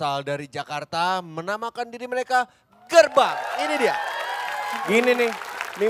berasal dari Jakarta menamakan diri mereka Gerbang. Ini dia. Gini nih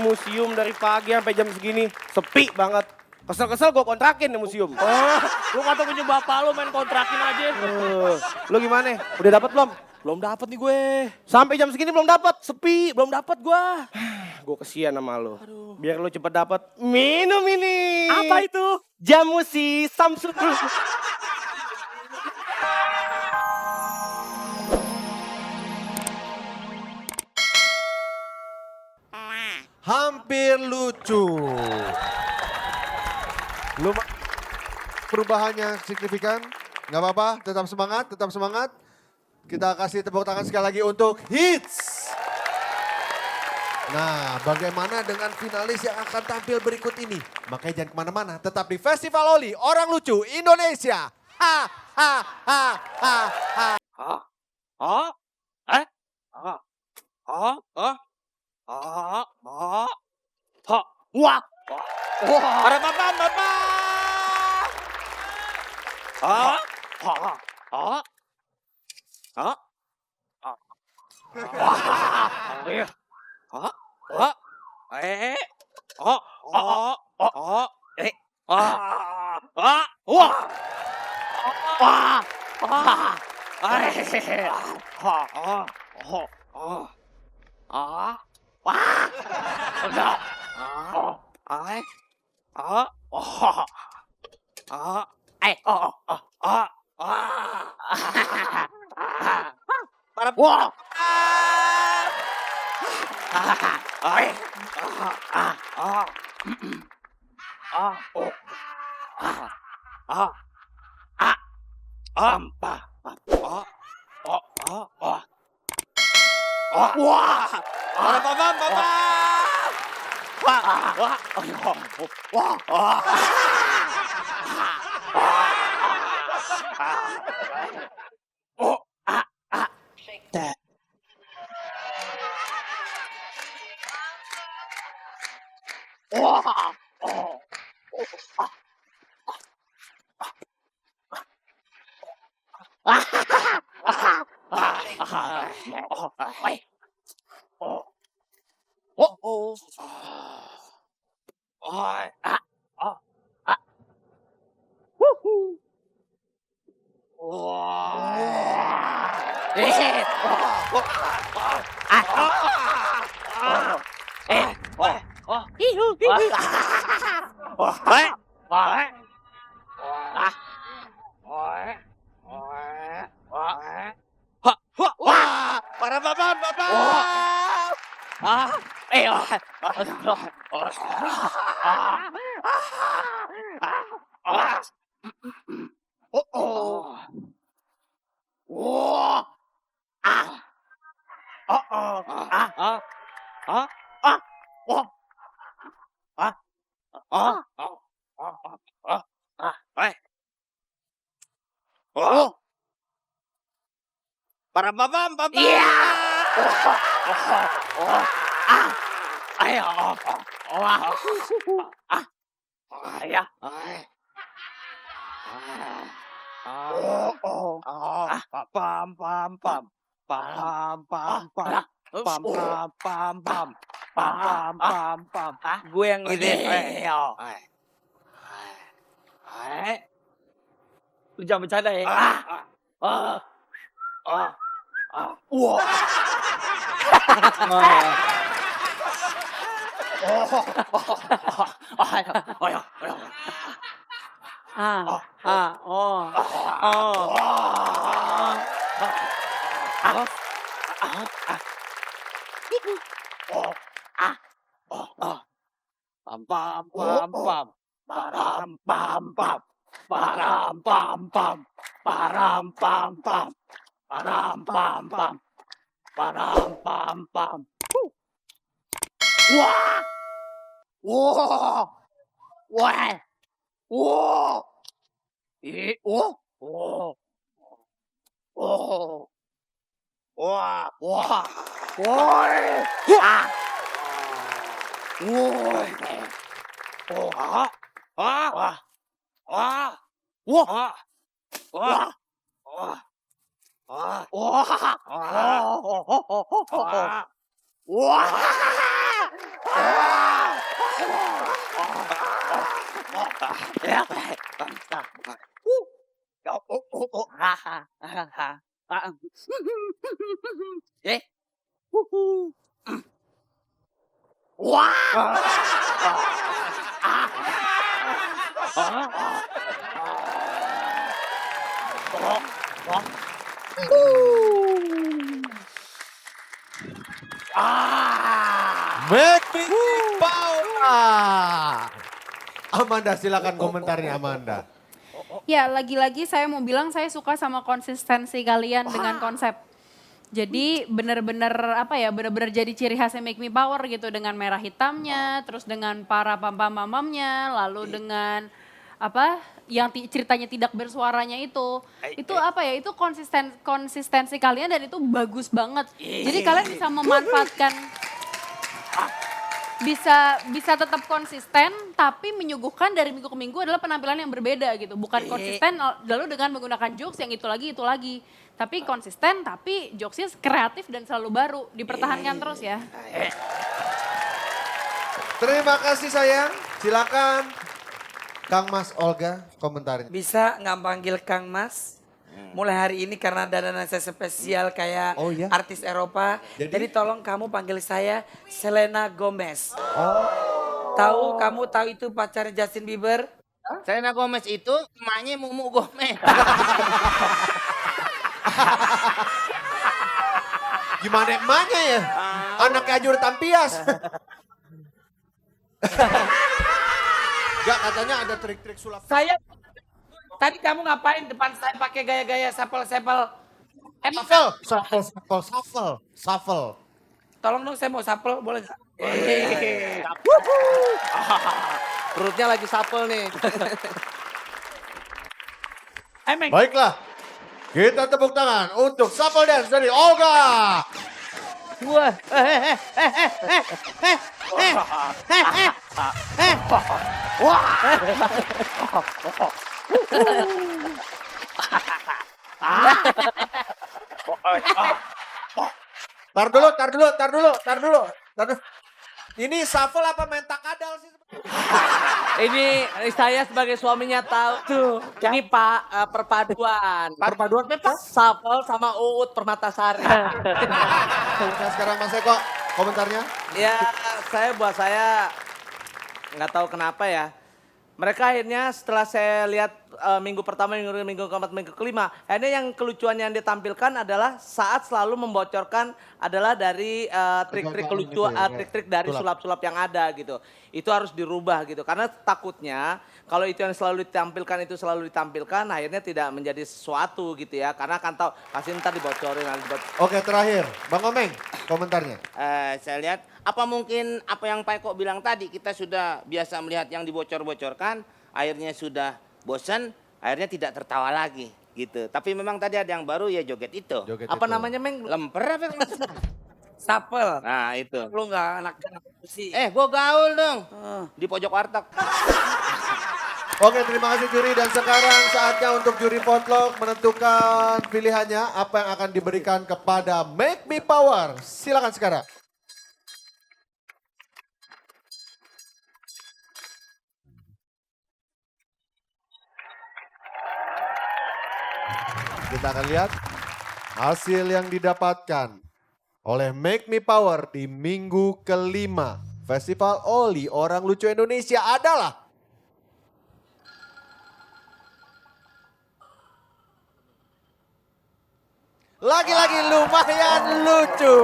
museum dari pagi sampai jam segini sepi banget. Kesel-kesel gue kontrakin nih museum. Lu kata punya bapak lu main kontrakin aja. Lu gimana? Udah dapat belum? Belum dapat nih gue. Sampai jam segini belum dapat. Sepi, belum dapat gue. Gue kesian sama lu. Biar lu cepet dapat minum ini. Apa itu? Jamu si Samsung. Hampir lucu. Perubahannya signifikan. Nggak apa-apa, tetap semangat, tetap semangat. Kita kasih tepuk tangan sekali lagi untuk Hits. Nah, bagaimana dengan finalis yang akan tampil berikut ini? Makanya jangan kemana-mana, tetap di Festival Oli Orang Lucu Indonesia. Ha, ha, ha, ha, ha. Oh? Eh? Oh? Oh? Oh? Oh? Oh? Oh? Wah! Wah! Para bapak! Oh? Oh? Oh? Oh? Oh? Oh? Eh? Oh? Oh? Oh? Eh? Oh? Oh? Wah! Wah! Wah! Para bapak. Iya. Ayo. Ya. Gue yang ini. Lu jangan bercanda ya. Wah. Ayo. Wah. Wah. Wah. Wah. Ya. Eh. Wah. Make me power. Amanda silakan komentarnya Amanda. Ya, lagi-lagi saya mau bilang saya suka sama konsistensi kalian dengan konsep. Jadi benar-benar apa ya, benar-benar jadi ciri khasnya Make Me Power gitu dengan merah hitamnya, terus dengan para pam-pam-mamamnya, lalu dengan apa yang ceritanya tidak bersuaranya itu apa ya, itu konsistensi kalian dan itu bagus banget. Jadi kalian bisa memanfaatkan bisa tetap konsisten tapi menyuguhkan dari minggu ke minggu adalah penampilan yang berbeda gitu. Bukan konsisten lalu dengan menggunakan jokes yang itu lagi. Tapi konsisten tapi jokesnya kreatif dan selalu baru. Dipertahankan terus ya. Terima kasih sayang. Silakan Kang Mas Olga komentarnya. Bisa nggak panggil Kang Mas? Mulai hari ini karena dandanan saya spesial kayak Oh, iya? artis Eropa. Jadi tolong kamu panggil saya Selena Gomez. Kamu tahu itu pacar Justin Bieber? Selena Gomez itu emaknya Mumu Gomez. Gimana emaknya ya? Anaknya Ajur Tampias. Gak, katanya ada trik-trik sulap. Saya tadi kamu ngapain depan saya pakai gaya-gaya sapel-sapel? Shuffle. Tolong dong saya mau sapel, boleh nggak? Perutnya lagi sapel nih. Emeng. Baiklah, kita tepuk tangan untuk shuffle dance dari Olga. Wah. Tar dulu. Ini shuffle apa main takadal sih? Ini saya sebagai suaminya tahu tuh. Ini Pak perpaduan. Perpaduan apa? Shuffle sama Uut Permatasari. Nah, sekarang Mas Eko komentarnya. Ya buat saya nggak tahu kenapa ya. Mereka akhirnya setelah saya lihat minggu pertama, minggu keempat, minggu kelima. Akhirnya yang kelucuan yang ditampilkan adalah saat selalu membocorkan adalah dari trik-trik kelucuan, trik-trik dari sulap-sulap yang ada gitu. Itu harus dirubah gitu. Karena takutnya kalau itu yang selalu ditampilkan akhirnya tidak menjadi sesuatu gitu ya. Karena akan tahu pasti ntar dibocorin. Oke, terakhir Bang Omeng komentarnya. Saya lihat apa mungkin apa yang Pak Eko bilang tadi, kita sudah biasa melihat yang dibocor-bocorkan, akhirnya sudah bosan, akhirnya tidak tertawa lagi gitu. Tapi memang tadi ada yang baru ya, joget itu. Apa namanya Meng? Lemper apa? Sapel. Nah itu. Lu nggak anak sih. Gua gaul dong di pojok warteg. Oke, terima kasih juri dan sekarang saatnya untuk juri Potlok menentukan pilihannya apa yang akan diberikan kepada Make Me Power. Silakan sekarang. Kita akan lihat hasil yang didapatkan oleh Make Me Power di minggu kelima Festival Oli Orang Lucu Indonesia adalah lagi-lagi lumayan lucu.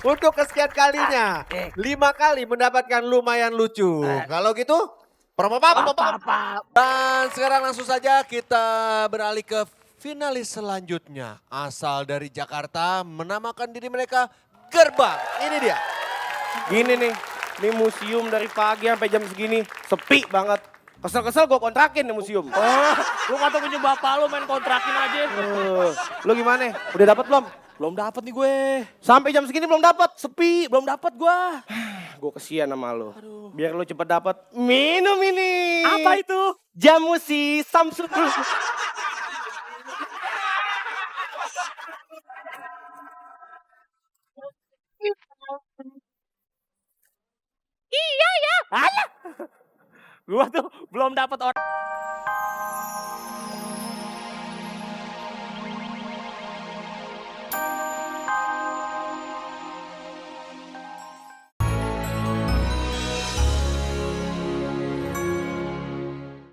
Untuk kesekian kalinya, 5 kali mendapatkan lumayan lucu. Kalau gitu, dan sekarang langsung saja kita beralih ke finalis selanjutnya. Asal dari Jakarta, menamakan diri mereka Gerbang. Ini dia. Gini nih, ini museum dari pagi sampai jam segini sepi banget. Kesel-kesel gue kontrakin nih museum. Lu kata punya bapak lu main kontrakin aja. Lu gimana? Udah dapat belum? Belum dapat nih gue. Sampai jam segini belum dapat. Sepi, belum dapat gue. Gue kesian sama lu. Biar lu cepet dapat. Minum ini. Apa itu? Jamu si Samsung. Gua tuh belum dapat orang.